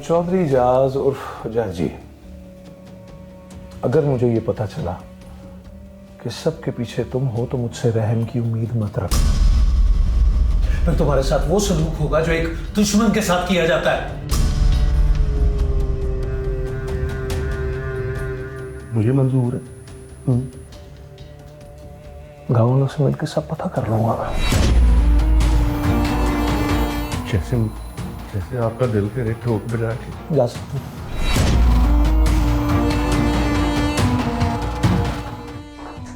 चौधरी एजाज उर्फ जाजी, अगर मुझे ये पता चला कि सबके पीछे तुम हो तो मुझसे रहम की उम्मीद मत रख। फिर तुम्हारे साथ वो सलूक होगा जो एक दुश्मन के साथ किया जाता है। मुझे मंजूर है। गाँव वालों से मिलकर सब पता कर लूंगा मैं। जैसे आपका दिल करे ठोक बजा के जा सकते।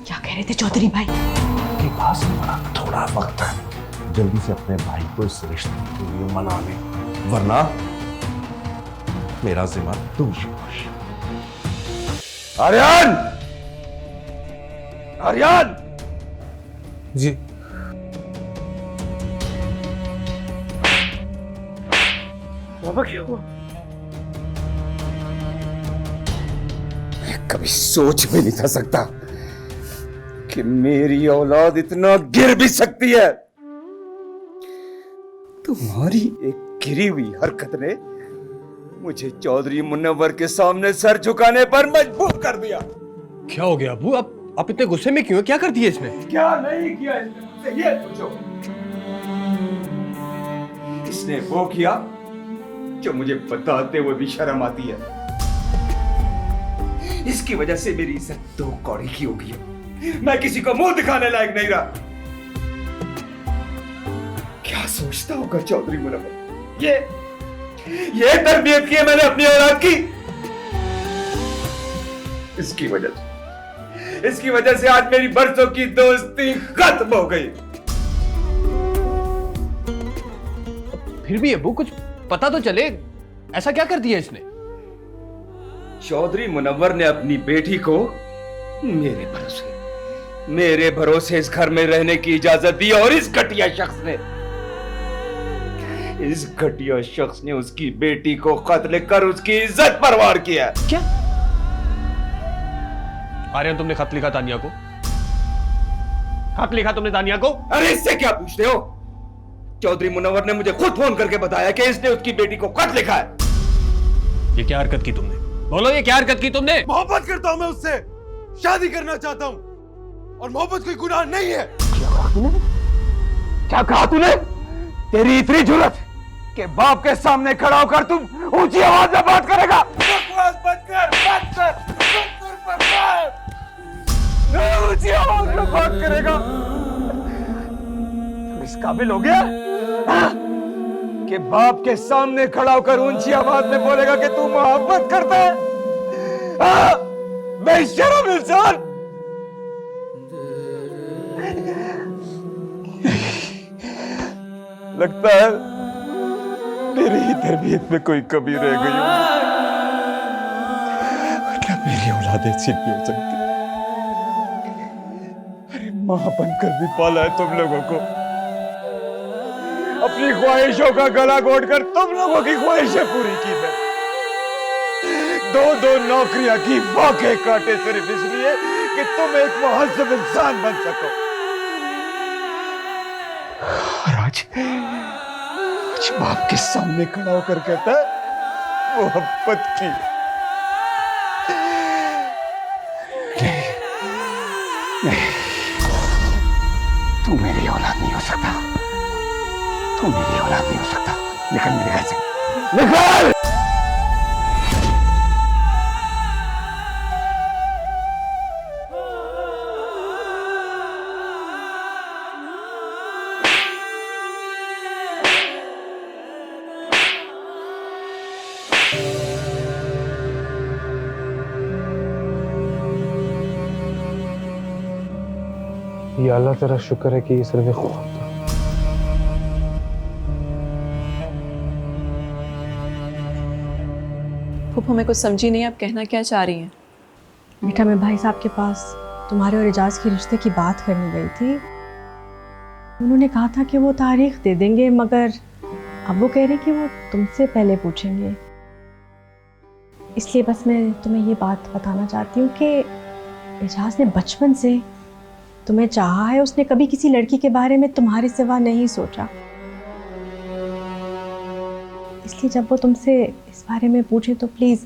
क्या कह रहे थे चौधरी भाई? के पास बड़ा थोड़ा वक्त है, जल्दी से अपने भाई को इस रिश्ते के लिए मना ले, वरना मेरा जिम्मा तू शाबाश। आर्यन! आर्यन! जी बाबा क्या हुआ? मैं कभी सोच भी नहीं था सकता कि मेरी औलाद इतना गिर भी सकती है। तुम्हारी एक गिरी हुई हरकत ने मुझे चौधरी मुनव्वर के सामने सर झुकाने पर मजबूर कर दिया। क्या हो गया अबू? आप इतने गुस्से में क्यों? क्या कर दिया इसने? क्या नहीं किया इसने, मुझसे ये पूछो। इसने वो किया जो मुझे बताते हुए भी शर्म आती है। इसकी वजह से मेरी इज्जत दो कौड़ी की हो गई है। मैं किसी को मुंह दिखाने लायक नहीं रहा। क्या सोचता होगा चौधरी मुनव्वर? ये तरबियत की है मैंने अपनी औलाद की। इसकी वजह से आज मेरी बरसों की दोस्ती खत्म हो गई। फिर भी अबू कुछ पता तो चले, ऐसा क्या कर दिया इसने? चौधरी मुनव्वर ने अपनी बेटी को मेरे भरोसे इस घर में रहने की इजाजत दी और इस घटिया शख्स ने उसकी बेटी को कत्ल कर उसकी इज्जत परवार किया। क्या आर्यन, तुमने खत लिखा तानिया को? खत लिखा तुमने तानिया को? अरे इससे क्या पूछते हो? चौधरी मुनव्वर ने मुझे खुद फोन करके बताया कि इसने उसकी बेटी को खत लिखा है। ये क्या हरकत की तुमने? बोलो, ये क्या हरकत की तुमने? मोहब्बत करता हूं मैं उससे, शादी करना चाहता हूं और मोहब्बत कोई गुनाह नहीं है। क्या कहा तूने? तेरी इतनी जुर्रत कि बाप के सामने खड़ा होकर तुम ऊंची आवाज में बात करेगा? बकवास बंद कर। ऊंची आवाज में बात करेगा? तुम इस काबिल हो गया कि बाप के सामने खड़ा होकर ऊंची आवाज में बोलेगा कि तू मोहब्बत करता है? बेशर्म इंसान! लगता है मेरी ही तरबियत में कोई कमी रह गई हो। मतलब मेरी औलाद ऐसी भी हो सकती। अरे मां बनकर भी पाला है तुम लोगों को। अपनी ख्वाहिशों का गला घोटकर तुम लोगों की ख्वाहिशें पूरी की मैं। दो नौकरियां की वाक़े काटे सिर्फ इसलिए कि तुम एक मुहज़्ज़ब इंसान बन सको। और आज बाप के सामने खड़ा होकर कहता है मोहब्बत की। नहीं, तू मेरी औलाद नहीं हो सकता। तू मेरी औलाद नहीं हो सकता। निकल मेरे घर से, निकल! ये अल्लाह तेरा शुक्र है कि ये सिर्फ एक ख्वाब था। फूफो, मैं कुछ समझी नहीं, आप कहना क्या चाह रही हैं? बेटा, मैं भाई साहब के पास तुम्हारे और एजाज के रिश्ते की बात करने गई थी। उन्होंने कहा था कि वो तारीख दे देंगे, मगर अब वो कह रहे कि वो तुमसे पहले पूछेंगे। इसलिए बस मैं तुम्हें ये बात बताना चाहती हूँ कि एजाज ने बचपन से तुम्हें चाहा है। उसने कभी किसी लड़की के बारे में तुम्हारे सिवा नहीं सोचा। इसलिए जब वो तुमसे इस बारे में पूछे तो प्लीज़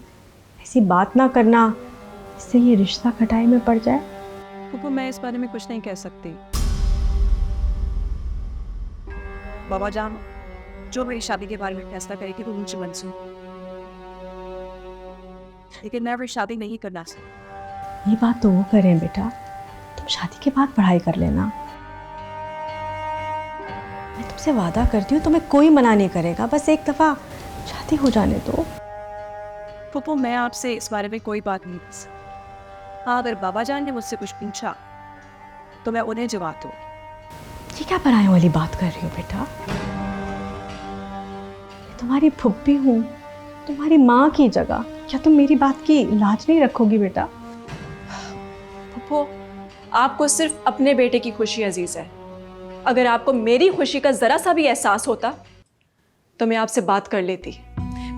ऐसी बात ना करना, इससे ये रिश्ता खटाई में पड़ जाए। फूफो मैं इस बारे में कुछ नहीं कह सकती। बाबा जान जो मेरी शादी के बारे में फैसला करेगी वो मुझे मंजूर, लेकिन मैं अभी शादी नहीं करना चाहती। ये बात तो वो करें बेटा, तुम शादी के बाद पढ़ाई कर लेना। मैं तुमसे वादा करती हूँ तुम्हें कोई मना नहीं करेगा, बस एक दफ़ा शादी हो जाने दो। फूफो मैं आपसे इस बारे में कोई बात नहीं कर सकती। हाँ अगर बाबा जान ने मुझसे कुछ पूछा तो मैं उन्हें जवाब दूँ। ये क्या परायों वाली बात कर रही हो बेटा? मैं तुम्हारी फुप्पी हूँ, तुम्हारी माँ की जगह। क्या तुम मेरी बात की लाज नहीं रखोगी बेटा? फूफो आपको सिर्फ अपने बेटे की खुशी अजीज है। अगर आपको मेरी खुशी का जरा सा भी एहसास होता तो मैं आपसे बात कर लेती।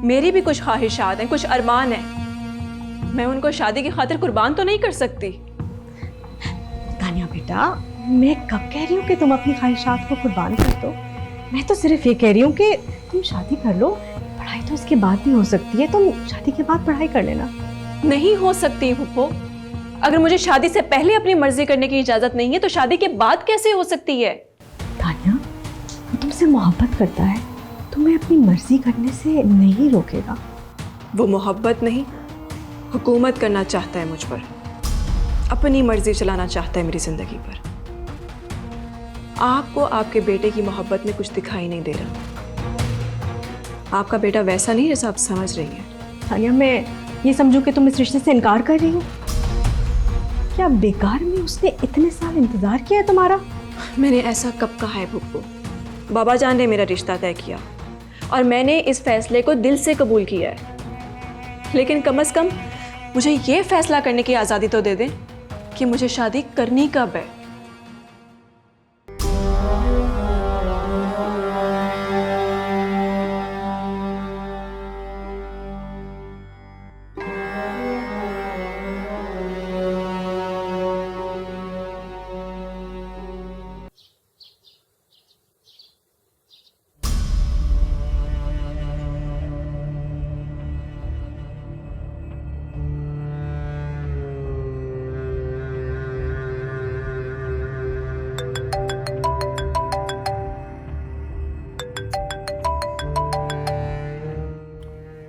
मेरी भी कुछ ख्वाहिशात हैं, कुछ अरमान हैं। मैं उनको शादी की खातिर कुर्बान तो नहीं कर सकती। तानिया बेटा, मैं कब कह रही हूँ कि तुम अपनी ख्वाहिशात को कुर्बान कर दो? मैं तो सिर्फ ये कह रही हूँ कि तुम शादी कर लो, पढ़ाई तो इसके बाद भी हो सकती है। तुम शादी के बाद पढ़ाई कर लेना। नहीं हो सकती फूफो। अगर मुझे शादी से पहले अपनी मर्जी करने की इजाजत नहीं है तो शादी के बाद कैसे हो सकती है? तानिया, वो तुमसे मोहब्बत करता है, तुम्हें अपनी मर्जी करने से नहीं रोकेगा। वो मोहब्बत नहीं, हुकूमत करना चाहता है मुझ पर। अपनी मर्जी चलाना चाहता है मेरी जिंदगी पर। आपको आपके बेटे की मोहब्बत में कुछ दिखाई नहीं दे रहा। आपका बेटा वैसा नहीं जैसा आप समझ रही हैं। तानिया, मैं ये समझूं कि तुम इस रिश्ते से इनकार कर रही हो? क्या बेकार में उसने इतने साल इंतजार किया है तुम्हारा? मैंने ऐसा कब कहा है फूफो? बाबा जान ने मेरा रिश्ता तय किया और मैंने इस फैसले को दिल से कबूल किया है। लेकिन कम से कम मुझे ये फैसला करने की आज़ादी तो दे दें कि मुझे शादी करनी कब है।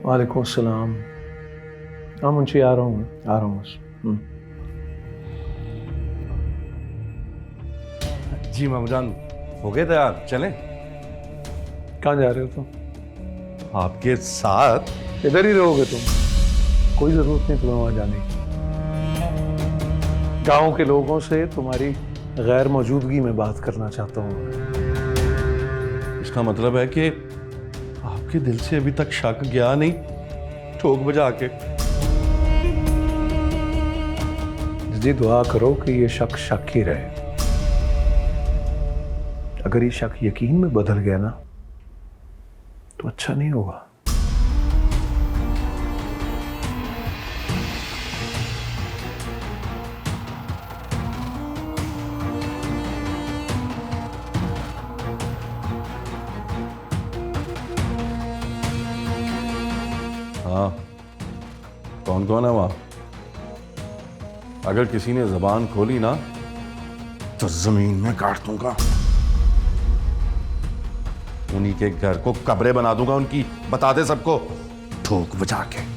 वालेकुम अस्सलाम। हाँ मुंशी, आ रहा हूँ बस। जी मामूजान, हो गए तैयार? चलें? कहाँ जा रहे हो तुम? आपके साथ। इधर ही रहोगे तुम? कोई ज़रूरत नहीं तुम्हें वहाँ जाने की। गांव के लोगों से तुम्हारी गैर मौजूदगी में बात करना चाहता हूँ। इसका मतलब है कि आपके दिल से अभी तक शक गया नहीं, ठोक बजा के। जी दुआ करो कि ये शक शक ही रहे। अगर ये शक यकीन में बदल गया ना तो अच्छा नहीं होगा। हाँ, कौन कौन है वहां? अगर किसी ने जबान खोली ना तो जमीन में काट दूंगा। उन्हीं के घर को कब्रें बना दूंगा उनकी। बता दे सबको, ठोक बजा के।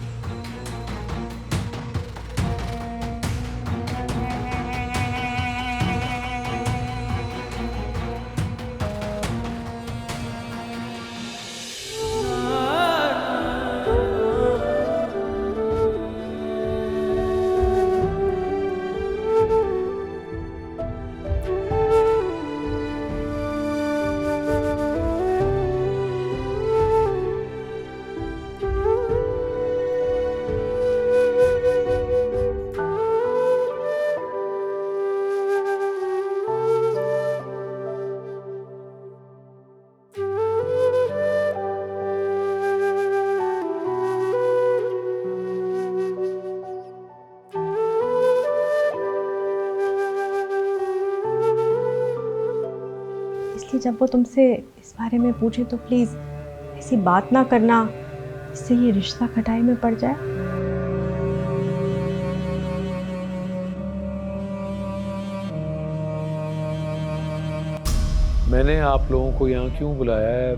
इसलिए जब वो तुमसे इस बारे में पूछे तो प्लीज़ ऐसी बात ना करना, इससे ये रिश्ता खटाई में पड़ जाए। मैंने आप लोगों को यहाँ क्यों बुलाया है,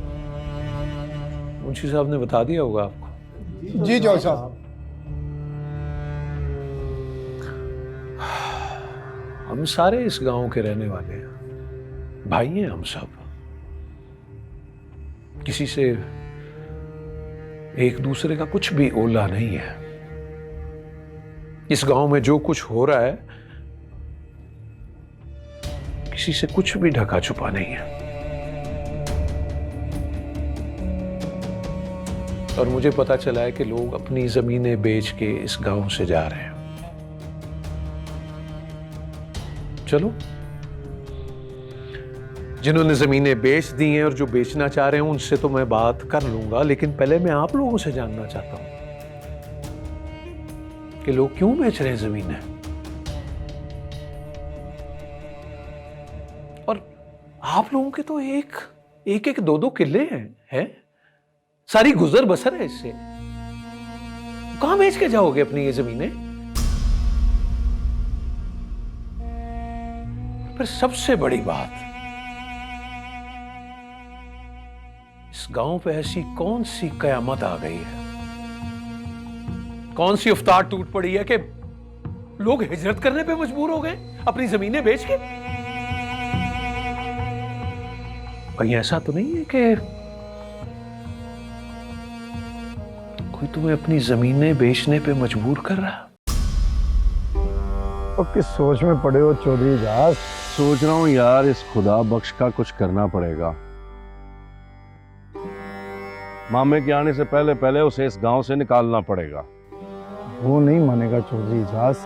मुंशी साहब ने बता दिया होगा आपको। जी जॉय साहब। हम सारे इस गांव के रहने वाले हैं, भाई हैं हम सब। किसी से एक दूसरे का कुछ भी ओला नहीं है। इस गांव में जो कुछ हो रहा है, किसी से कुछ भी ढका छुपा नहीं है। और मुझे पता चला है कि लोग अपनी जमीनें बेच के इस गांव से जा रहे हैं। चलो, जिन्होंने जमीनें बेच दी हैं और जो बेचना चाह रहे हैं उनसे तो मैं बात कर लूंगा, लेकिन पहले मैं आप लोगों से जानना चाहता हूं कि लोग क्यों बेच रहे हैं जमीनें। और आप लोगों के तो एक दो किले हैं, सारी गुजर बसर है इससे। कहां बेच के जाओगे अपनी ये जमीनें? पर सबसे बड़ी बात, इस गांव पे ऐसी कौन सी कयामत आ गई है, कौन सी अवतार टूट पड़ी है कि लोग हिजरत करने पे मजबूर हो गए अपनी जमीनें बेच के? कहीं ऐसा तो नहीं है कि कोई तुम्हें अपनी जमीनें बेचने पे मजबूर कर रहा? और किस सोच में पड़े हो चौधरी इजाज? सोच रहा हूं यार, इस खुदा बख्श का कुछ करना पड़ेगा। मामे के आने से पहले पहले उसे इस गांव से निकालना पड़ेगा। वो नहीं मानेगा चौधरी इजाज।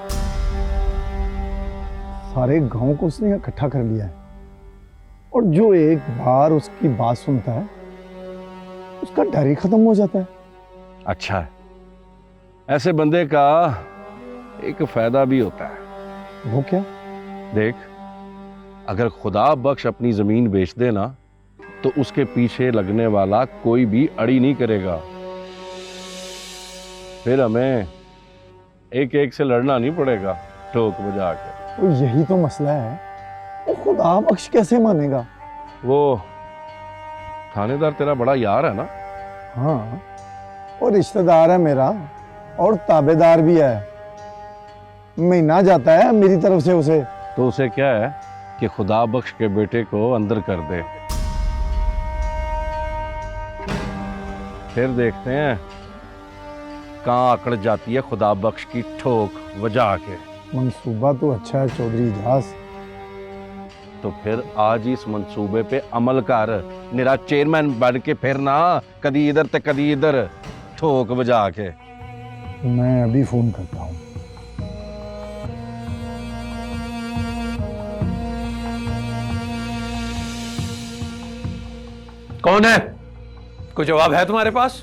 सारे गांव को उसने इकट्ठा कर लिया है, और जो एक बार उसकी बात सुनता है उसका डर ही खत्म हो जाता है। अच्छा है, ऐसे बंदे का एक फायदा भी होता है। वो क्या? देख, अगर खुदा बख्श अपनी जमीन बेच देना तो उसके पीछे लगने वाला कोई भी अड़ी नहीं करेगा। फिर हमें एक एक से लड़ना नहीं पड़ेगा ठोक बजा के। तो यही तो मसला है, वो खुदा बख्श कैसे मानेगा? वो थानेदार तेरा बड़ा यार है ना? हाँ, और रिश्तेदार है मेरा, और ताबेदार भी है। महीना जाता है मेरी तरफ से उसे। तो उसे क्या है कि खुदा बख्श के बेटे को अंदर कर दे, फिर देखते हैं कहाँ अकड़ जाती है खुदा बख्श की ठोक वजा के। मंसूबा तो अच्छा है चौधरी इजाज। तो फिर आज इस मंसूबे पे अमल कर, मेरा चेयरमैन बन के फिर ना कदी इधर ते कदी इधर ठोक बजा के। मैं अभी फोन करता हूँ। कौन है? कोई जवाब है तुम्हारे पास?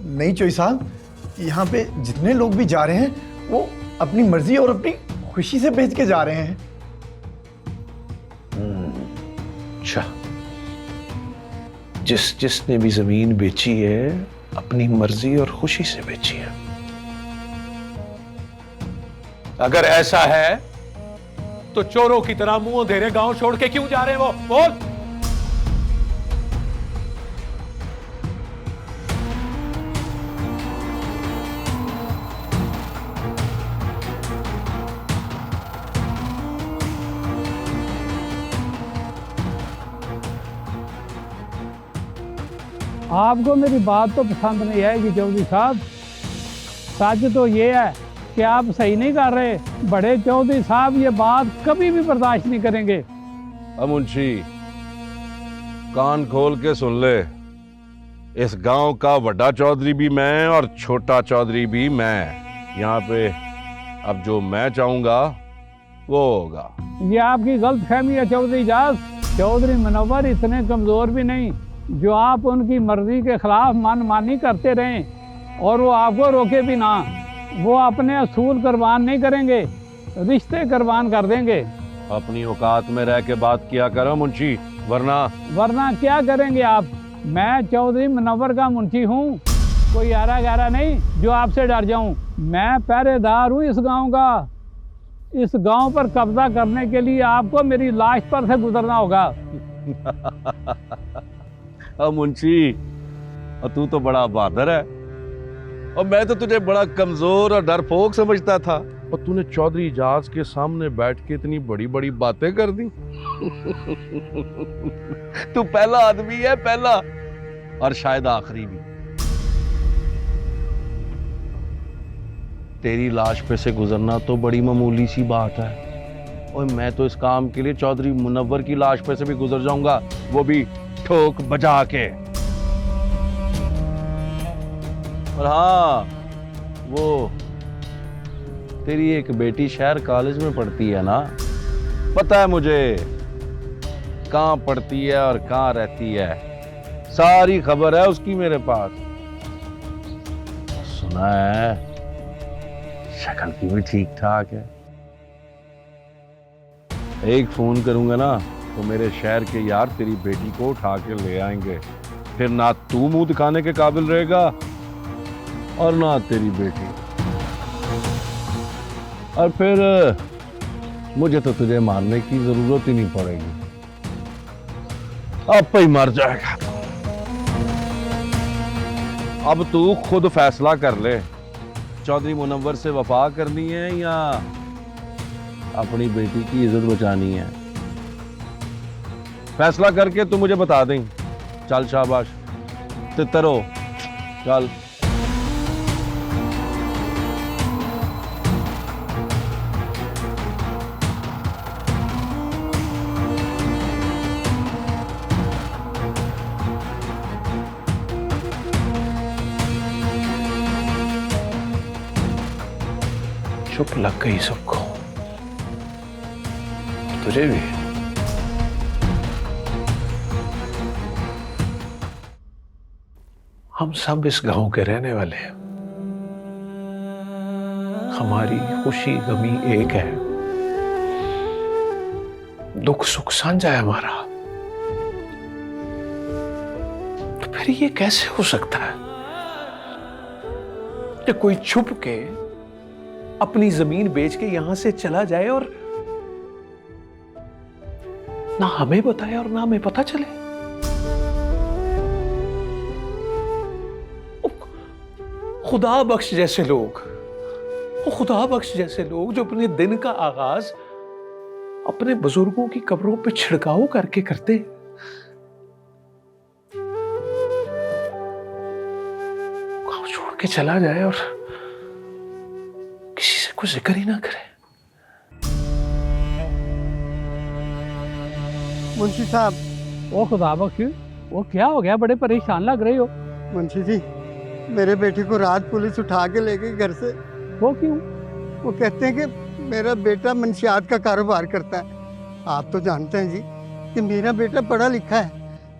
नहीं चोई साहब, यहाँ पे जितने लोग भी जा रहे हैं वो अपनी मर्जी और अपनी खुशी से बेच के जा रहे हैं। अच्छा, जिसने भी जमीन बेची है अपनी मर्जी और खुशी से बेची है। अगर ऐसा है तो चोरों की तरह मुंह अंधेरे गांव छोड़ के क्यों जा रहे हैं वो? बोल। आपको मेरी बात तो पसंद नहीं आएगी चौधरी साहब। सच तो ये है कि आप सही नहीं कर रहे। बड़े चौधरी साहब ये बात कभी भी बर्दाश्त नहीं करेंगे। अब मुंशी कान खोल के सुन ले, इस गांव का बड़ा चौधरी भी मैं और छोटा चौधरी भी मैं। यहाँ पे अब जो मैं चाहूंगा वो होगा। ये आपकी गलत फहमी है चौधरी इजाज। चौधरी मुनव्वर इतने कमजोर भी नहीं जो आप उनकी मर्जी के खिलाफ मनमानी करते रहें और वो आपको रोके भी ना। वो अपने असूल कुर्बान नहीं करेंगे, रिश्ते कुर्बान कर देंगे। अपनी औकात में रह के बात किया करो मुंशी, वरना क्या करेंगे आप? मैं चौधरी मुनव्वर का मुंशी हूँ, कोई आरा गहरा नहीं जो आपसे डर जाऊं। मैं पहरेदार हूँ इस गांव का। इस गांव पर कब्जा करने के लिए आपको मेरी लाश पर से गुजरना होगा। अब मुंशी, और तू तो बड़ा बहादुर है, और मैं तो तुझे बड़ा कमजोर और डरपोक समझता था, और तूने चौधरी इजाज के सामने बैठ के इतनी बड़ी बड़ी बातें कर दी। तू पहला आदमी है, पहला, और शायद आखिरी भी। तेरी लाश पे से गुजरना तो बड़ी मामूली सी बात है, और मैं तो इस काम के लिए चौधरी मुनव्वर की लाश पे से भी गुजर जाऊंगा, वो भी ठोक बजा के। और हाँ, वो तेरी एक बेटी शहर कॉलेज में पढ़ती है ना, पता है मुझे कहाँ पढ़ती है और कहाँ रहती है, सारी खबर है उसकी मेरे पास। सुना है शक्ल की भी ठीक ठाक है। एक फोन करूंगा ना तो मेरे शहर के यार तेरी बेटी को उठा के ले आएंगे, फिर ना तू मुंह दिखाने के काबिल रहेगा और ना तेरी बेटी, और फिर मुझे तो तुझे मारने की जरूरत ही नहीं पड़ेगी, अब ही मर जाएगा। अब तू खुद फैसला कर ले, चौधरी मुनव्वर से वफा करनी है या अपनी बेटी की इज्जत बचानी है। फैसला करके तू मुझे बता दें। चल शाबाश, तितर हो, चल। चुप लग गई सबको, तुझे भी। हम सब इस गांव के रहने वाले हैं, हमारी खुशी गमी एक है, दुख सुख साझा है हमारा। तो फिर ये कैसे हो सकता है कि कोई छुप के अपनी जमीन बेच के यहां से चला जाए और ना हमें बताए और ना हमें पता चले? खुदा बख्श जैसे लोग, खुदा बख्श जैसे लोग जो अपने दिन का आगाज अपने बुजुर्गों की कब्रों पे छिड़काव करके करते, गांव छोड़ के चला जाए और किसी से कुछ जिक्र ही ना करे। मुंशी साहब। ओ खुदा बख्श, वो क्या हो गया? बड़े परेशान लग रहे हो। मुंशी जी, मेरे बेटे को रात पुलिस उठा के ले गई घर से। वो क्यों? वो कहते हैं कि मेरा बेटा मंशियात का कारोबार करता है। आप तो जानते हैं जी कि मेरा बेटा पढ़ा लिखा है,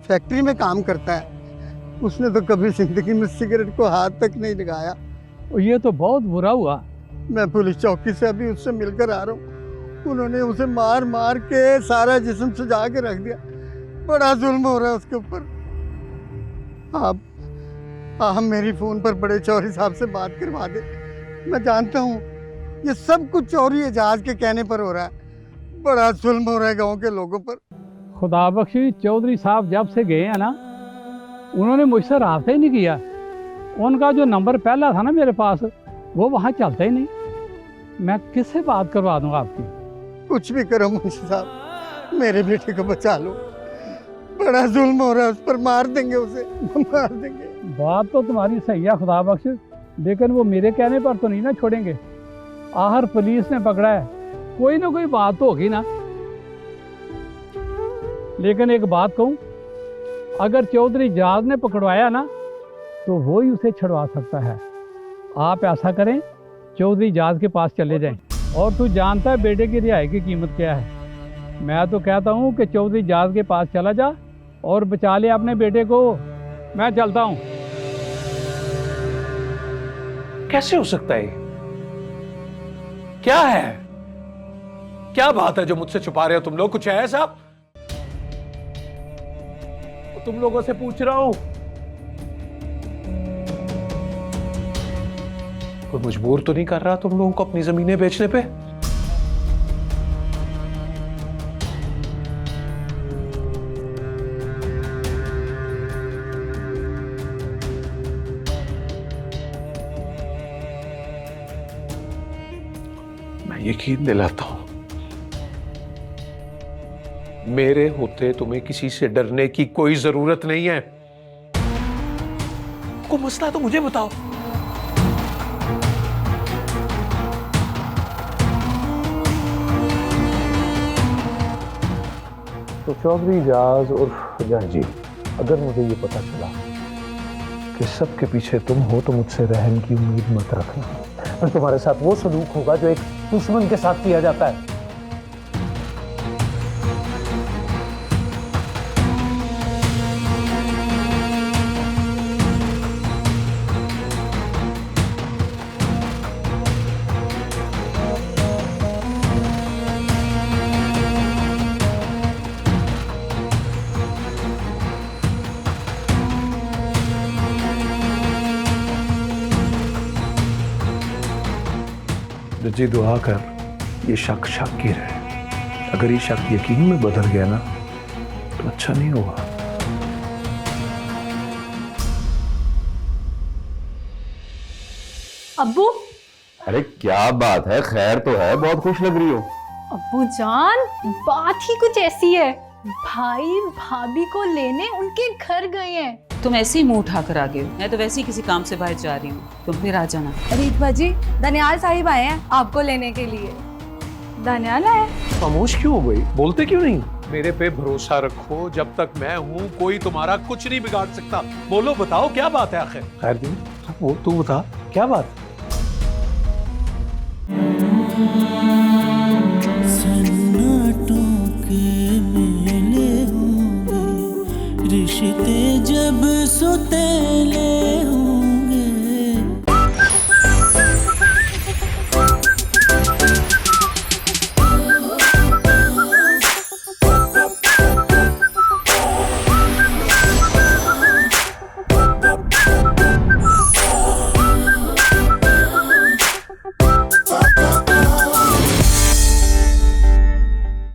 फैक्ट्री में काम करता है। उसने तो कभी जिंदगी में सिगरेट को हाथ तक नहीं लगाया। ये तो बहुत बुरा हुआ। मैं पुलिस चौकी से अभी उससे मिलकर आ रहा हूँ। उन्होंने उसे मार मार के सारा जिस्म सजा के रख दिया। बड़ा जुल्म हो रहा है उसके ऊपर। आप मेरी फोन पर बड़े चौधरी साहब से बात करवा दे। मैं जानता हूँ ये सब कुछ चौधरी एजाज के कहने पर हो रहा है। बड़ा जुल्म हो रहा है गांव के लोगों पर। खुदा बख्शी, चौधरी साहब जब से गए हैं ना, उन्होंने मुझसे रास्ता ही नहीं किया। उनका जो नंबर पहला था ना मेरे पास, वो वहाँ चलता ही नहीं। मैं किससे बात करवा दूंगा आपकी? कुछ भी करो मुंशी साहब, मेरे बेटे को बचा लो। बड़ा जुल्म हो रहा है उस पर। मार देंगे उसे, मार देंगे। बात तो तुम्हारी सही है खुदा बख्श, लेकिन वो मेरे कहने पर तो नहीं ना छोड़ेंगे। आखिर पुलिस ने पकड़ा है, कोई ना कोई बात तो होगी ना। लेकिन एक बात कहूँ, अगर चौधरी इजाज ने पकड़वाया ना तो वो ही उसे छुड़वा सकता है। आप ऐसा करें, चौधरी इजाज के पास चले जाएं। और तू जानता है बेटे की रिहाई की कीमत क्या है। मैं तो कहता हूँ कि चौधरी इजाज के पास चला जा और बचा ले अपने बेटे को। मैं चलता हूँ। कैसे हो सकता है? क्या है? क्या बात है जो मुझसे छुपा रहे हो तुम लोग? कुछ है साहब? तुम लोगों से पूछ रहा हूं। कोई मजबूर तो नहीं कर रहा तुम लोगों को अपनी जमीनें बेचने पे? मैं यकीन दिलाता हूं, मेरे होते तुम्हें किसी से डरने की कोई जरूरत नहीं है। कोई मसला तो मुझे बताओ। तो चौधरी इजाज उर्फ जहांगीर, अगर मुझे ये पता चला कि सबके पीछे तुम हो तो मुझसे रहम की उम्मीद मत रखना। और तुम्हारे साथ वो सलूक होगा जो एक दुश्मन के साथ किया जाता है। रजी दुआ कर ये शक शक ही रहे। अगर ये शक यकीन में बदल गया ना तो अच्छा नहीं होगा। अब्बू, अरे क्या बात है, खैर तो है, बहुत खुश लग रही हो। अब्बू जान, बात ही कुछ ऐसी है। भाई भाभी को लेने उनके घर गए हैं। तुम ऐसे ही मुंह उठा कर आ गए हो। मैं तो वैसे ही किसी काम से बाहर जा रही हूँ, तुम फिर आ जाना। रीत जी, दनियाल साहिब आए हैं आपको लेने के लिए। दनियाल आए? खामोश क्यों हो गई? बोलते क्यों नहीं? मेरे पे भरोसा रखो, जब तक मैं हूँ कोई तुम्हारा कुछ नहीं बिगाड़ सकता। बोलो, बताओ क्या बात है आखिर? खैर दी, वो तू बता क्या बात? रिश्ते जब सुतेले होंगे।